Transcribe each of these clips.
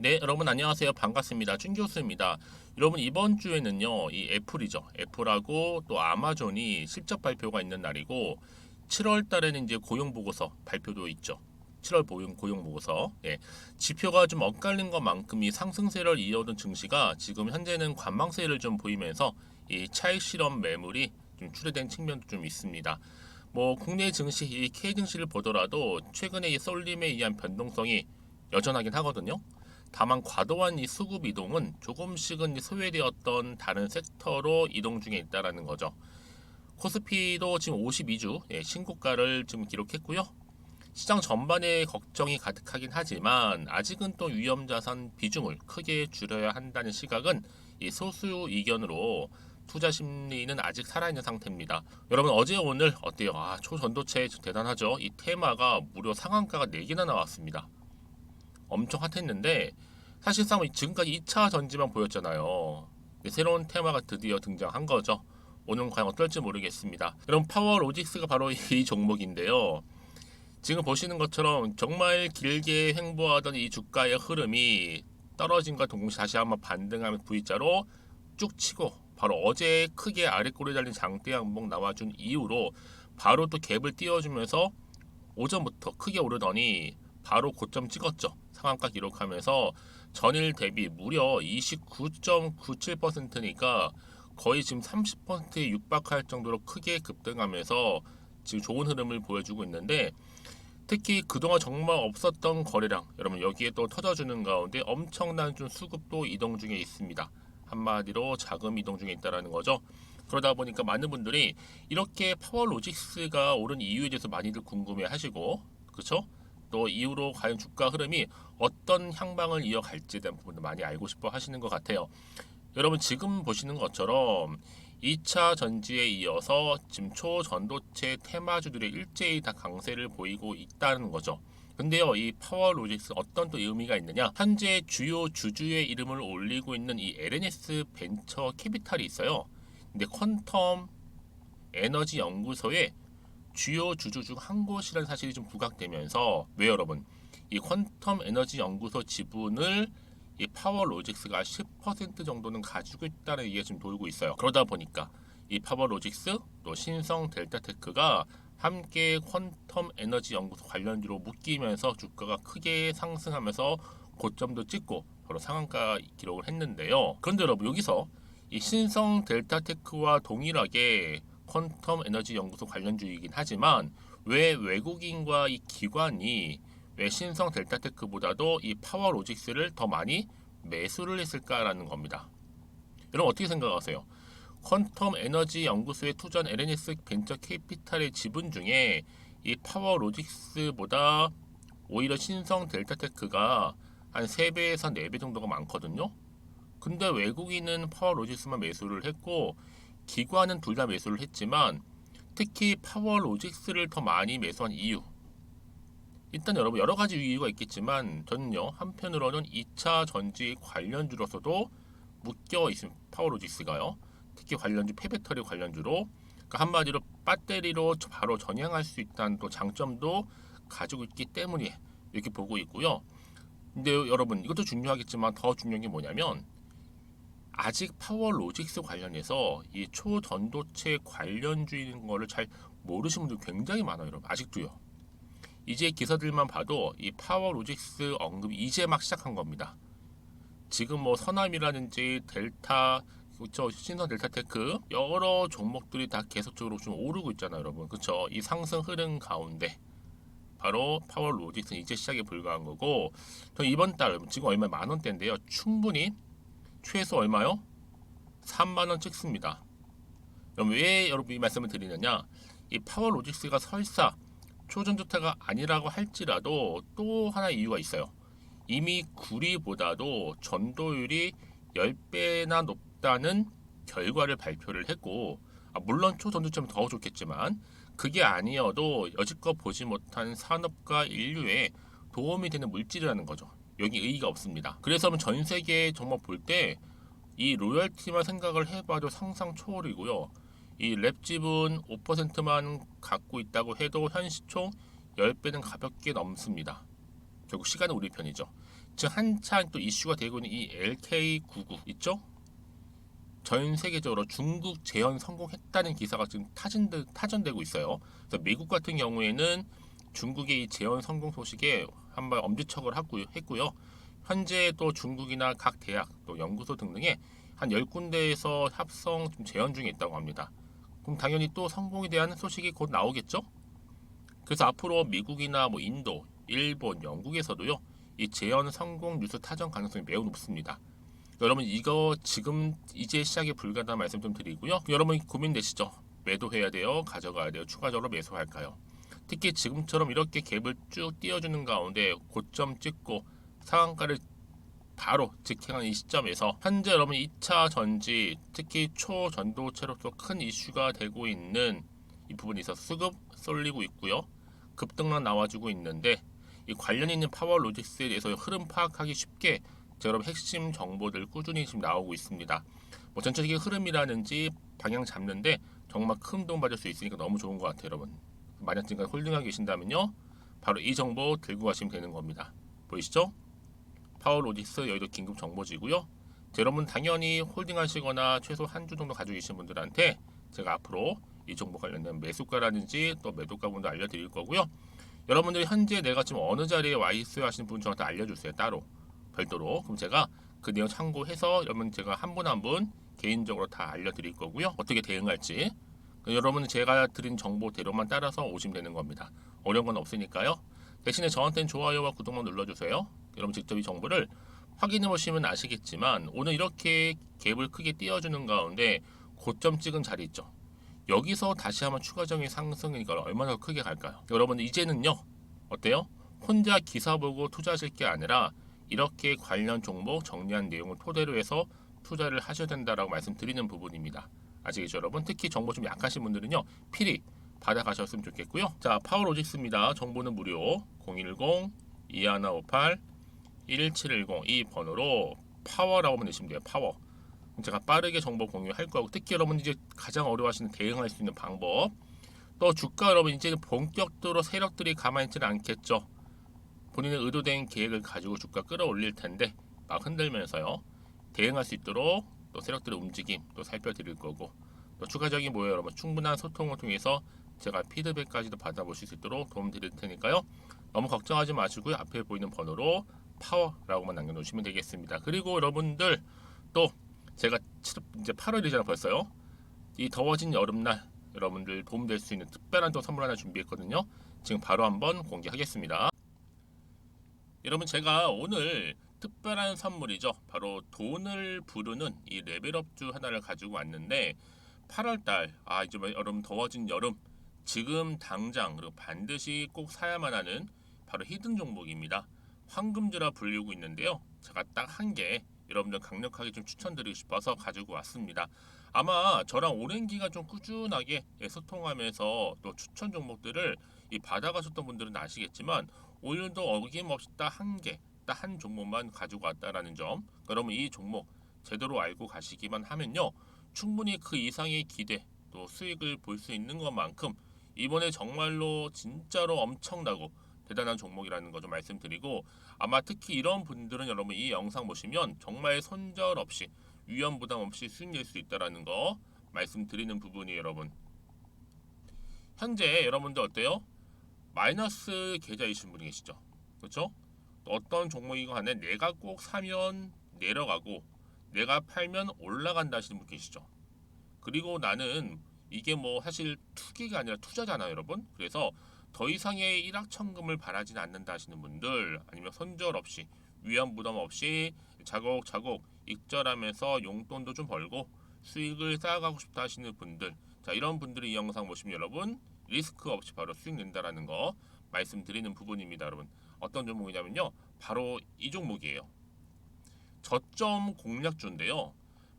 네, 여러분 안녕하세요. 반갑습니다. 준 교수입니다. 여러분 이번 주에는요, 이 애플이죠. 애플하고 또 아마존이 실적 발표가 있는 날이고 7월 달에는 이제 고용 보고서 발표도 있죠. 7월 고용 보고서. 예. 지표가 좀 엇갈린 것만큼 이 상승세를 이어오던 증시가 지금 현재는 관망세를 좀 보이면서 이 차익 실험 매물이 좀 출회된 측면도 좀 있습니다. 뭐 국내 증시, 이 K 증시를 보더라도 최근에 이 쏠림에 의한 변동성이 여전하긴 하거든요. 다만 과도한 이 수급 이동은 조금씩은 소외되었던 다른 섹터로 이동 중에 있다라는 거죠. 코스피도 지금 52주 신고가를 지금 기록했고요. 시장 전반에 걱정이 가득하긴 하지만 아직은 또 위험자산 비중을 크게 줄여야 한다는 시각은 이 소수 의견으로 투자 심리는 아직 살아있는 상태입니다. 여러분 어제 오늘 어때요? 초전도체 대단하죠? 이 테마가 무려 상한가가 4개나 나왔습니다. 엄청 핫했는데 사실상 지금까지 2차 전지만 보였잖아요. 새로운 테마가 드디어 등장한 거죠. 오늘 과연 어떨지 모르겠습니다. 여러분 파워 로직스가 바로 이 종목인데요. 지금 보시는 것처럼 정말 길게 횡보하던 이 주가의 흐름이 떨어짐과 동시에 다시 한번 반등하면서 V자로 쭉 치고 바로 어제 크게 아래 꼬리 달린 장대 양봉 나와준 이후로 바로 또 갭을 띄워주면서 오전부터 크게 오르더니 바로 고점 찍었죠. 상한가 기록하면서 전일 대비 무려 29.97%니까 거의 지금 30%에 육박할 정도로 크게 급등하면서 지금 좋은 흐름을 보여주고 있는데 특히 그동안 정말 없었던 거래량 여러분 여기에 또 터져주는 가운데 엄청난 좀 수급도 이동 중에 있습니다. 한마디로 자금 이동 중에 있다라는 거죠. 그러다 보니까 많은 분들이 이렇게 파워로직스가 오른 이유에 대해서 많이들 궁금해 하시고 그렇죠? 또 이후로 과연 주가 흐름이 어떤 향방을 이어갈지에 대한 부분도 많이 알고 싶어 하시는 것 같아요. 여러분 지금 보시는 것처럼 2차 전지에 이어서 지금 초전도체 테마주들의 일제히 다 강세를 보이고 있다는 거죠. 근데요, 이 파워로직스 어떤 또 의미가 있느냐? 현재 주요 주주의 이름을 올리고 있는 이 LNS 벤처 캐피탈이 있어요. 근데 퀀텀 에너지 연구소의 주요 주주 중 한 곳이라는 사실이 좀 부각되면서 왜 여러분 이 퀀텀 에너지 연구소 지분을 이 파워로직스가 10% 정도는 가지고 있다는 얘기가 지금 돌고 있어요. 그러다 보니까 이 파워로직스 또 신성 델타테크가 함께 퀀텀 에너지 연구소 관련주로 묶이면서 주가가 크게 상승하면서 고점도 찍고 바로 상한가 기록을 했는데요. 그런데 여러분 여기서 이 신성 델타테크와 동일하게 퀀텀 에너지 연구소 관련주이긴 하지만 왜 외국인과 이 기관이 왜 신성 델타테크보다도 이 파워로직스를 더 많이 매수를 했을까라는 겁니다. 여러분 어떻게 생각하세요? 퀀텀 에너지 연구소에 투자한 LNS 벤처 캐피탈의 지분 중에 이 파워로직스보다 오히려 신성 델타테크가 한 3배에서 4배 정도가 많거든요. 근데 외국인은 파워로직스만 매수를 했고 기관은 둘 다 매수를 했지만 특히 파워로직스를 더 많이 매수한 이유 일단 여러분 여러 가지 이유가 있겠지만 저는요 한편으로는 2차 전지 관련주로서도 묶여 있습니다. 파워로직스가요. 특히 관련주 폐배터리 관련주로 그러니까 한마디로 배터리로 바로 전향할 수 있다는 또 장점도 가지고 있기 때문에 이렇게 보고 있고요. 근데 여러분 이것도 중요하겠지만 더 중요한 게 뭐냐면 아직 파워로직스 관련해서 이 초전도체 관련주인 거를 잘 모르시는 분들 굉장히 많아요, 여러분. 아직도요. 이제 기사들만 봐도 이 파워로직스 언급이 이제 막 시작한 겁니다. 지금 뭐 서남이라든지 델타, 그쵸, 신성 델타테크 여러 종목들이 다 계속적으로 좀 오르고 있잖아요, 여러분. 그쵸? 이 상승 흐름 가운데 바로 파워로직스는 이제 시작에 불과한 거고, 저 이번 달 지금 얼마 10,000원대인데요. 충분히 최소 얼마요? 3만 원 찍습니다. 그럼 왜 여러분 이 말씀을 드리느냐? 이 파워로직스가 설사 초전도체가 아니라고 할지라도 또 하나 이유가 있어요. 이미 구리보다도 전도율이 10배나 높다는 결과를 발표를 했고 물론 초전도체면 더 좋겠지만 그게 아니어도 여지껏 보지 못한 산업과 인류에 도움이 되는 물질이라는 거죠. 여기 의의가 없습니다. 그래서 전 세계 정말 볼 때 이 로열티만 생각을 해봐도 상상 초월이고요. 이 랩 지분 5%만 갖고 있다고 해도 현 시총 10배는 가볍게 넘습니다. 결국 시간은 우리 편이죠. 지금 한창 또 이슈가 되고 있는 이 LK99 있죠? 전 세계적으로 중국 재현 성공했다는 기사가 지금 타전되고 있어요. 그래서 미국 같은 경우에는 중국의 이 재현 성공 소식에 한번 엄지척을 했고요. 현재 또 중국이나 각 대학, 또 연구소 등등에 한 10군데에서 합성 좀 재현 중에 있다고 합니다. 그럼 당연히 또 성공에 대한 소식이 곧 나오겠죠? 그래서 앞으로 미국이나 뭐 인도, 일본, 영국에서도요, 이 재현 성공 뉴스 타전 가능성이 매우 높습니다. 여러분 이거 지금 이제 시작에 불과하다는 말씀 좀 드리고요. 여러분 고민되시죠? 매도해야 돼요? 가져가야 돼요? 추가적으로 매수할까요? 특히 지금처럼 이렇게 갭을 쭉 띄워주는 가운데 고점 찍고 상한가를 바로 직행한 이 시점에서 현재 여러분 2차 전지 특히 초전도체로서 큰 이슈가 되고 있는 이 부분이 있어서 수급 쏠리고 있고요. 급등락 나와주고 있는데 이 관련 있는 파워로직스에 대해서 흐름 파악하기 쉽게 여러분 핵심 정보들 꾸준히 지금 나오고 있습니다. 뭐 전체적인 흐름이라든지 방향 잡는데 정말 큰 도움 받을 수 있으니까 너무 좋은 것 같아요, 여러분. 만약 지금까지 홀딩하고 계신다면요, 바로 이 정보 들고 가시면 되는 겁니다. 보이시죠? 파워로직스 여기도 긴급 정보지고요. 여러분 당연히 홀딩하시거나 최소 한 주 정도 가지고 계신 분들한테 제가 앞으로 이 정보 관련된 매수가라든지 또 매도가 분도 알려드릴 거고요. 여러분들이 현재 내가 지금 어느 자리에 와 있어요 하시는 분 저한테 알려주세요. 따로 별도로. 그럼 제가 그 내용 참고해서 여러분 제가 한 분 한 분 개인적으로 다 알려드릴 거고요. 어떻게 대응할지. 여러분은 제가 드린 정보대로만 따라서 오시면 되는 겁니다. 어려운 건 없으니까요. 대신에 저한테는 좋아요와 구독만 눌러주세요. 여러분 직접 이 정보를 확인해 보시면 아시겠지만 오늘 이렇게 갭을 크게 띄워주는 가운데 고점 찍은 자리 있죠. 여기서 다시 한번 추가적인 상승이니까 얼마나 크게 갈까요? 여러분들 이제는요, 어때요? 혼자 기사 보고 투자하실 게 아니라 이렇게 관련 종목 정리한 내용을 토대로 해서 투자를 하셔야 된다라고 말씀드리는 부분입니다. 아시겠죠, 여러분? 특히 정보 좀 약하신 분들은요, 필히 받아가셨으면 좋겠고요. 자, 파워로직스입니다. 정보는 무료 010-2158-1710 이 번호로 파워라고 하면 되시면 돼요. 파워. 제가 빠르게 정보 공유할 거고, 특히 여러분 이제 가장 어려워하시는 대응할 수 있는 방법, 또 주가 여러분 이제는 본격적으로 세력들이 가만히 있지는 않겠죠. 본인의 의도된 계획을 가지고 주가 끌어올릴 텐데 막 흔들면서요, 대응할 수 있도록 또 세력들의 움직임 또 살펴드릴 거고, 또 추가적인 뭐예요 여러분, 충분한 소통을 통해서 제가 피드백까지도 받아보실 수 있도록 도움 드릴 테니까요. 너무 걱정하지 마시고요. 앞에 보이는 번호로 파워라고만 남겨놓으시면 되겠습니다. 그리고 여러분들 또 제가 이제 8월이잖아요 벌써요. 이 더워진 여름날 여러분들 도움될 수 있는 특별한 또 선물 하나 준비했거든요. 지금 바로 한번 공개하겠습니다. 여러분 제가 오늘 특별한 선물이죠. 바로 돈을 부르는 이 레벨업주 하나를 가지고 왔는데 8월달 이제 여러분 더워진 여름 지금 당장 그리고 반드시 꼭 사야만 하는 바로 히든 종목입니다. 황금주라 불리고 있는데요. 제가 딱 한 개 여러분들 강력하게 좀 추천드리고 싶어서 가지고 왔습니다. 아마 저랑 오랜 기간 좀 꾸준하게 소통하면서 또 추천 종목들을 받아가셨던 분들은 아시겠지만 오늘도 어김없이 딱 한 개, 딱 한 종목만 가지고 왔다라는 점. 그러면 이 종목 제대로 알고 가시기만 하면요, 충분히 그 이상의 기대 또 수익을 볼 수 있는 것만큼 이번에 정말로 진짜로 엄청나고 대단한 종목이라는 거 좀 말씀드리고, 아마 특히 이런 분들은 여러분 이 영상 보시면 정말 손절 없이 위험 부담 없이 수익 낼 수 있다라는 거 말씀드리는 부분이 여러분. 현재 여러분들 어때요? 마이너스 계좌이신 분이 계시죠? 그렇죠? 어떤 종목이건 간에 내가 꼭 사면 내려가고 내가 팔면 올라간다 하시는 분 계시죠? 그리고 나는 이게 뭐 사실 투기가 아니라 투자잖아요, 여러분. 그래서 더 이상의 일확천금을 바라진 않는다 하시는 분들, 아니면 손절 없이 위험 부담 없이 자곡자곡 익절하면서 용돈도 좀 벌고 수익을 쌓아가고 싶다 하시는 분들, 자 이런 분들이 이 영상 보시면 여러분 리스크 없이 바로 수익 낸다라는 거 말씀드리는 부분입니다. 여러분 어떤 종목이냐면요, 바로 이 종목이에요. 저점 공략주인데요,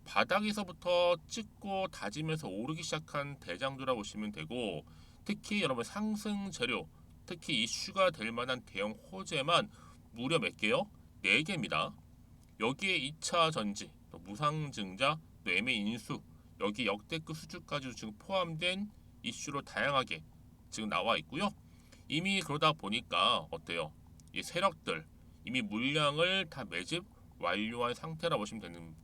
바닥에서부터 찍고 다지면서 오르기 시작한 대장주라 보시면 되고, 특히 여러분 상승 재료, 특히 이슈가 될 만한 대형 호재만 무려 몇 개요? 4개입니다. 여기에 2차 전지, 또 무상증자, 또 매매 인수, 여기 역대급 수주까지 지금 포함된 이슈로 다양하게 지금 나와 있고요. 이미 그러다 보니까 어때요? 이 세력들, 이미 물량을 다 매집 완료한 상태라 보시면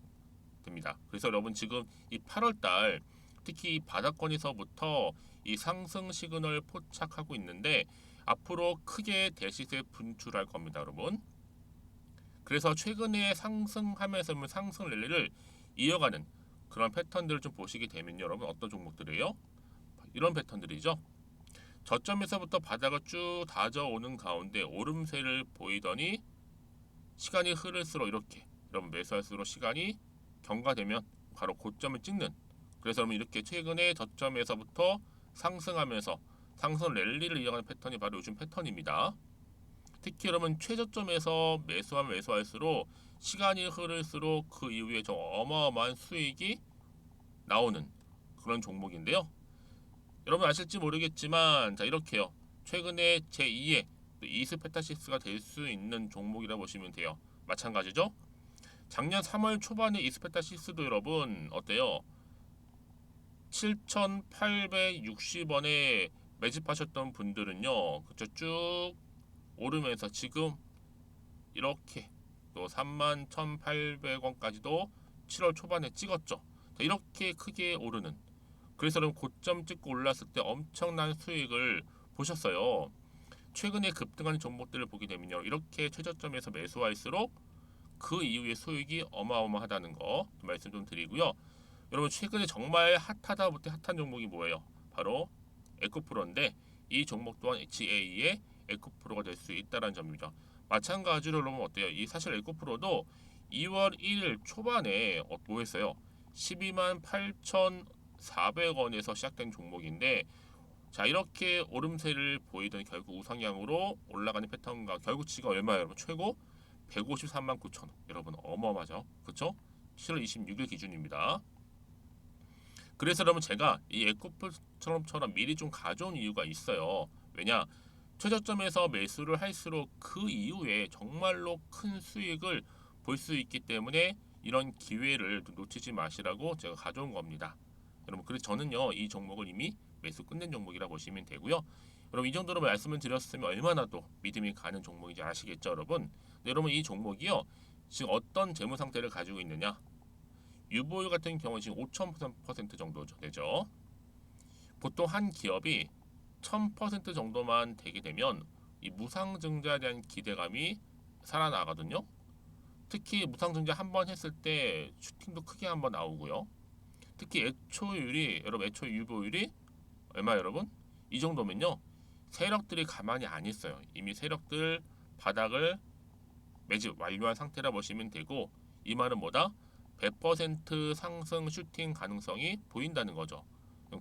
됩니다. 그래서 여러분 지금 이 8월달 특히 이 바닥권에서부터 이 상승 시그널 포착하고 있는데 앞으로 크게 대시세 분출할 겁니다, 여러분. 그래서 최근에 상승하면서 상승 랠리를 이어가는 그런 패턴들을 좀 보시게 되면 여러분 어떤 종목들이에요? 이런 패턴들이죠. 저점에서부터 바닥을 쭉 다져오는 가운데 오름세를 보이더니 시간이 흐를수록 이렇게 여러분 매수할수록 시간이 경과되면 바로 고점을 찍는, 그래서 여러분 이렇게 최근에 저점에서부터 상승하면서 상승 랠리를 이어가는 패턴이 바로 요즘 패턴입니다. 특히 여러분 최저점에서 매수하면 매수할수록 시간이 흐를수록 그 이후에 좀 어마어마한 수익이 나오는 그런 종목인데요. 여러분 아실지 모르겠지만 자 이렇게요. 최근에 제2의 이스페타시스가 될 수 있는 종목이라 보시면 돼요. 마찬가지죠. 작년 3월 초반에 이스페타시스도 여러분 어때요? 7,860원에 매집하셨던 분들은요. 그쵸 쭉 오르면서 지금 이렇게 또 31,800원까지도 7월 초반에 찍었죠. 이렇게 크게 오르는, 그래서 여러분 고점 찍고 올랐을 때 엄청난 수익을 보셨어요. 최근에 급등하는 종목들을 보게 되면요. 이렇게 최저점에서 매수할수록 그 이후에 수익이 어마어마하다는 거 말씀 좀 드리고요. 여러분 최근에 정말 핫하다 못해 핫한 종목이 뭐예요? 바로 에코프로인데 이 종목 또한 HA의 에코프로가 될 수 있다는 점이죠. 마찬가지로 여러분 어때요? 이 사실 에코프로도 2월 1일 초반에 뭐 했어요? 12만 8,400원에서 시작된 종목인데 자 이렇게 오름세를 보이던 결국 우상향으로 올라가는 패턴과 결국 지가 얼마예요 여러분? 최고 153만 9천원. 여러분 어마어마하죠. 그쵸? 7월 26일 기준입니다. 그래서 여러분 제가 이 에코프처럼 미리 좀 가져온 이유가 있어요. 왜냐? 최저점에서 매수를 할수록 그 이후에 정말로 큰 수익을 볼 수 있기 때문에 이런 기회를 놓치지 마시라고 제가 가져온 겁니다. 여러분 그래서 저는요 이 종목을 이미 매수 끝낸 종목이라 보시면 되고요. 여러분 이 정도로 말씀을 드렸으면 얼마나 또 믿음이 가는 종목인지 아시겠죠, 여러분? 네, 여러분 이 종목이요 지금 어떤 재무 상태를 가지고 있느냐? 유보율 같은 경우는 지금 5,000% 정도 되죠. 보통 한 기업이 1000% 정도만 되게 되면 이 무상증자에 대한 기대감이 살아나거든요. 특히 무상증자 한 번 했을 때 슈팅도 크게 한번 나오고요. 특히 애초율이 여러분 애초 유보율이 얼마 여러분? 이 정도면요. 세력들이 가만히 안 있어요. 이미 세력들 바닥을 매집 완료한 상태라 보시면 되고 이 말은 뭐다? 100% 상승 슈팅 가능성이 보인다는 거죠.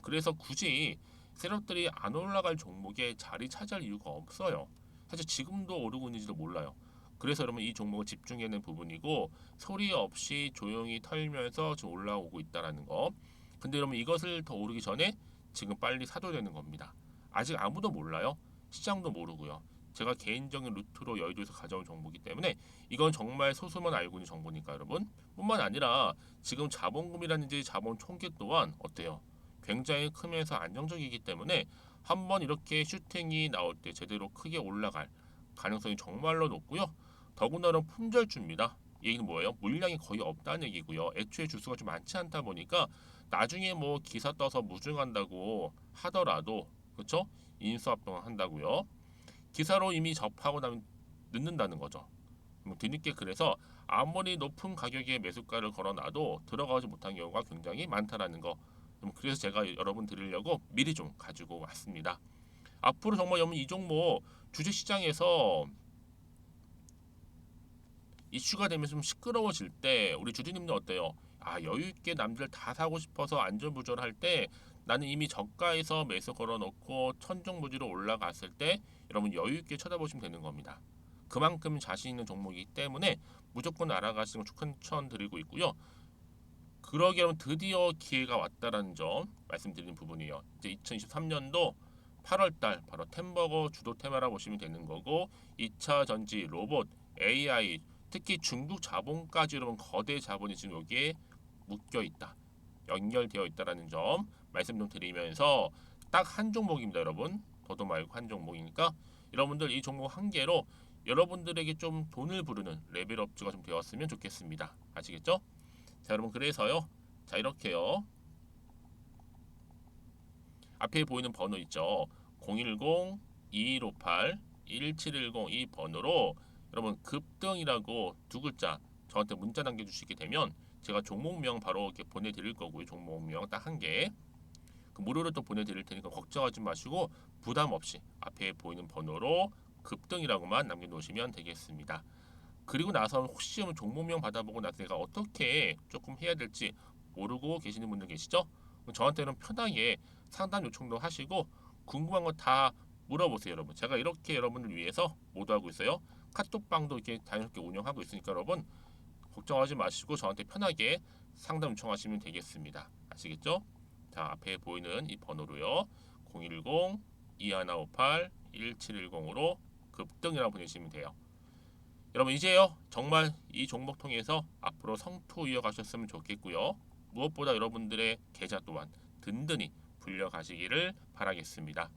그래서 굳이 세력들이 안 올라갈 종목에 자리 차지할 이유가 없어요. 사실 지금도 오르고 있는지도 몰라요. 그래서 여러분 이 종목을 집중해야 하는 부분이고 소리 없이 조용히 털면서 지금 올라오고 있다는 거. 근데 여러분 이것을 더 오르기 전에 지금 빨리 사도 되는 겁니다. 아직 아무도 몰라요. 시장도 모르고요. 제가 개인적인 루트로 여의도에서 가져온 정보이기 때문에 이건 정말 소수만 알고 있는 정보니까 여러분 뿐만 아니라 지금 자본금이라든지 자본 총계 또한 어때요? 굉장히 크면서 안정적이기 때문에 한번 이렇게 슈팅이 나올 때 제대로 크게 올라갈 가능성이 정말로 높고요. 더군다나 품절주입니다. 이 얘기는 뭐예요? 물량이 거의 없다는 얘기고요. 애초에 주수가 좀 많지 않다 보니까 나중에 뭐 기사 떠서 무증한다고 하더라도 그렇죠? 인수합병 한다고요. 기사로 이미 접하고 나면 늦는다는 거죠. 뒤늦게 그래서 아무리 높은 가격에 매수가를 걸어놔도 들어가지 못한 경우가 굉장히 많다라는 거. 그래서 제가 여러분 드리려고 미리 좀 가지고 왔습니다. 앞으로 정말 여러분 이 종목 주식시장에서 이슈가 되면 좀 시끄러워질 때 우리 주주님들 어때요? 아 여유 있게 남들 다 사고 싶어서 안전부절할 때 나는 이미 저가에서 매수 걸어놓고 천정부지로 올라갔을 때 여러분 여유 있게 쳐다보시면 되는 겁니다. 그만큼 자신 있는 종목이기 때문에 무조건 알아가시는 걸 추천드리고 있고요. 그러기 여러분 드디어 기회가 왔다라는 점 말씀드리는 부분이에요. 이제 2023년도 8월달 바로 템버거 주도 테마라 보시면 되는 거고 2차 전지, 로봇, AI 특히 중국 자본까지 여러분 거대 자본이 지금 여기에 묶여 있다. 연결되어 있다라는 점 말씀 좀 드리면서 딱 한 종목입니다, 여러분. 더도 말고 한 종목이니까 여러분들 이 종목 한 개로 여러분들에게 좀 돈을 부르는 레벨업주가 좀 되었으면 좋겠습니다. 아시겠죠? 자, 여러분 그래서요. 자, 이렇게요. 앞에 보이는 번호 있죠. 010-2158-1710 이 번호로 여러분 급등이라고 두 글자 저한테 문자 남겨주시게 되면 제가 종목명 바로 이렇게 보내드릴 거고요. 종목명 딱 한 개. 그 무료로 또 보내드릴 테니까 걱정하지 마시고 부담 없이 앞에 보이는 번호로 급등이라고만 남겨놓으시면 되겠습니다. 그리고 나서 혹시 종목명 받아보고 나서 내가 어떻게 조금 해야 될지 모르고 계시는 분들 계시죠? 저한테는 편하게 상담 요청도 하시고 궁금한 거 다 물어보세요, 여러분. 제가 이렇게 여러분을 위해서 모두하고 있어요. 카톡방도 이렇게 자연스럽게 운영하고 있으니까 여러분 걱정하지 마시고 저한테 편하게 상담 요청하시면 되겠습니다. 아시겠죠? 자, 앞에 보이는 이 번호로요. 010-2158-1710으로 급등이라고 보내시면 돼요. 여러분 이제요 정말 이 종목 통해서 앞으로 성투 이어가셨으면 좋겠고요. 무엇보다 여러분들의 계좌 또한 든든히 불려가시기를 바라겠습니다.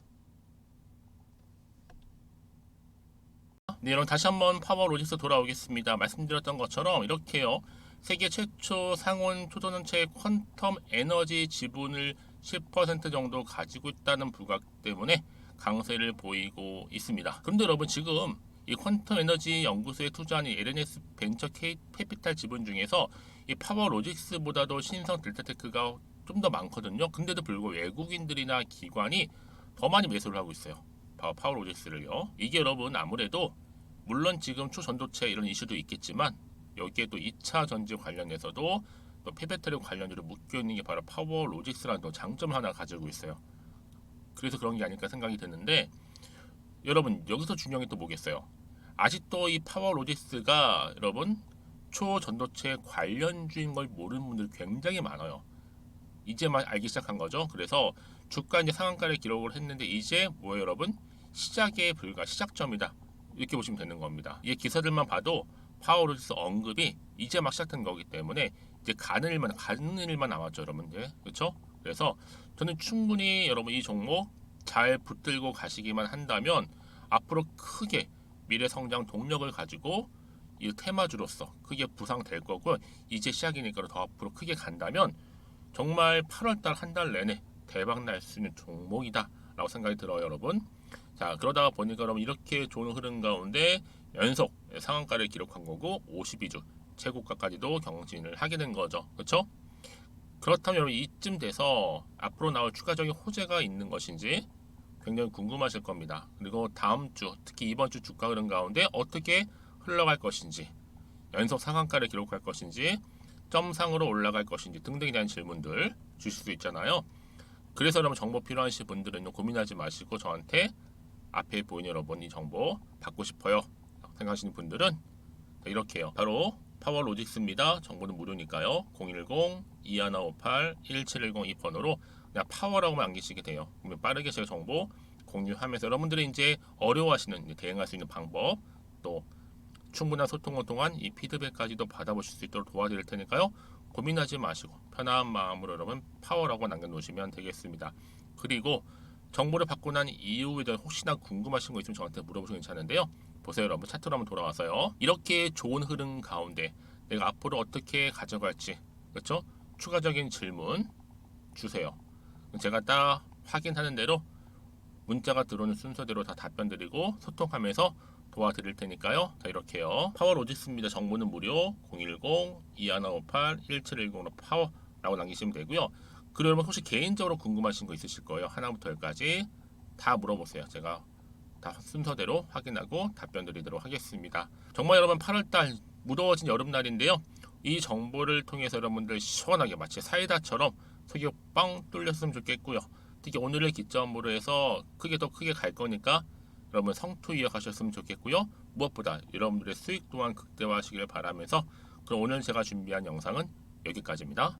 네, 여러분 다시 한번 파워로직스 돌아오겠습니다. 말씀드렸던 것처럼 이렇게요. 세계 최초 상온 초전원체 퀀텀 에너지 지분을 10% 정도 가지고 있다는 부각 때문에 강세를 보이고 있습니다. 그런데 여러분 지금 이 퀀텀 에너지 연구소에 투자한 이 LNS 벤처 캐피탈 지분 중에서 이 파워로직스보다도 신성 델타테크가 좀 더 많거든요. 근데도 불구하고 외국인들이나 기관이 더 많이 매수를 하고 있어요. 파워로직스를요. 이게 여러분 아무래도 물론 지금 초전도체 이런 이슈도 있겠지만 여기에 또 2차 전지 관련해서도 또 폐배터리 관련주로 묶여 있는 게 바로 파워로직스라는 또 장점 하나 가지고 있어요. 그래서 그런 게 아닐까 생각이 드는데 여러분 여기서 중요한 게 또 뭐겠어요? 아직도 이 파워로직스가 여러분 초전도체 관련주인 걸 모르는 분들 굉장히 많아요. 이제만 알기 시작한 거죠. 그래서 주가 이제 상한가를 기록을 했는데 이제 뭐예요, 여러분? 시작에 불과 시작점이다. 이렇게 보시면 되는 겁니다. 이 기사들만 봐도 파워로직스 언급이 이제 막 시작된 거기 때문에 이제 가는 일만 남았죠, 여러분. 이제 그렇죠? 그래서 저는 충분히 여러분 이 종목 잘 붙들고 가시기만 한다면 앞으로 크게 미래 성장 동력을 가지고 이 테마주로서 크게 부상될 거고 이제 시작이니까 더 앞으로 크게 간다면 정말 8월달 한 달 내내 대박 날 수 있는 종목이다라고 생각이 들어요, 여러분. 자, 그러다가 보니까 여러분 이렇게 좋은 흐름 가운데 연속 상한가를 기록한 거고 52주 최고가까지도 경신을 하게 된 거죠. 그렇죠? 그렇다면 여러분 이쯤 돼서 앞으로 나올 추가적인 호재가 있는 것인지 굉장히 궁금하실 겁니다. 그리고 다음 주, 특히 이번 주 주가 흐름 가운데 어떻게 흘러갈 것인지, 연속 상한가를 기록할 것인지, 점상으로 올라갈 것인지 등등에 대한 질문들 주실 수 있잖아요. 그래서 여러분 정보 필요하신 분들은 고민하지 마시고 저한테 앞에 보이는 여러분 이 정보 받고 싶어요 생각하시는 분들은 이렇게요. 바로 파워로직스입니다. 정보는 무료니까요. 010-2158-1710 이 번호로 그냥 파워라고만 남기시게 돼요. 그러면 빠르게 제가 정보 공유하면서 여러분들이 이제 어려워하시는 대응할 수 있는 방법 또 충분한 소통을 통한 이 피드백까지도 받아보실 수 있도록 도와드릴 테니까요. 고민하지 마시고 편안한 마음으로 여러분 파워라고 남겨놓으시면 되겠습니다. 그리고 정보를 받고 난 이후에 대해 혹시나 궁금하신 거 있으면 저한테 물어보시면 괜찮은데요. 보세요, 여러분. 차트로 한번 돌아와서요. 이렇게 좋은 흐름 가운데 내가 앞으로 어떻게 가져갈지 그렇죠? 추가적인 질문 주세요. 제가 딱 확인하는 대로 문자가 들어오는 순서대로 다 답변 드리고 소통하면서 도와드릴 테니까요. 자, 이렇게요. 파워로직스입니다. 정보는 무료 010-2158-1710으로 파워라고 남기시면 되고요. 그리고 여러분 혹시 개인적으로 궁금하신 거 있으실 거예요. 하나부터 열까지 다 물어보세요. 제가 다 순서대로 확인하고 답변 드리도록 하겠습니다. 정말 여러분 8월달 무더워진 여름날인데요. 이 정보를 통해서 여러분들 시원하게 마치 사이다처럼 속이 빵 뚫렸으면 좋겠고요. 특히 오늘을 기점으로 해서 더 크게 갈 거니까 여러분 성투 이어가셨으면 좋겠고요. 무엇보다 여러분들의 수익 또한 극대화하시길 바라면서 그럼 오늘 제가 준비한 영상은 여기까지입니다.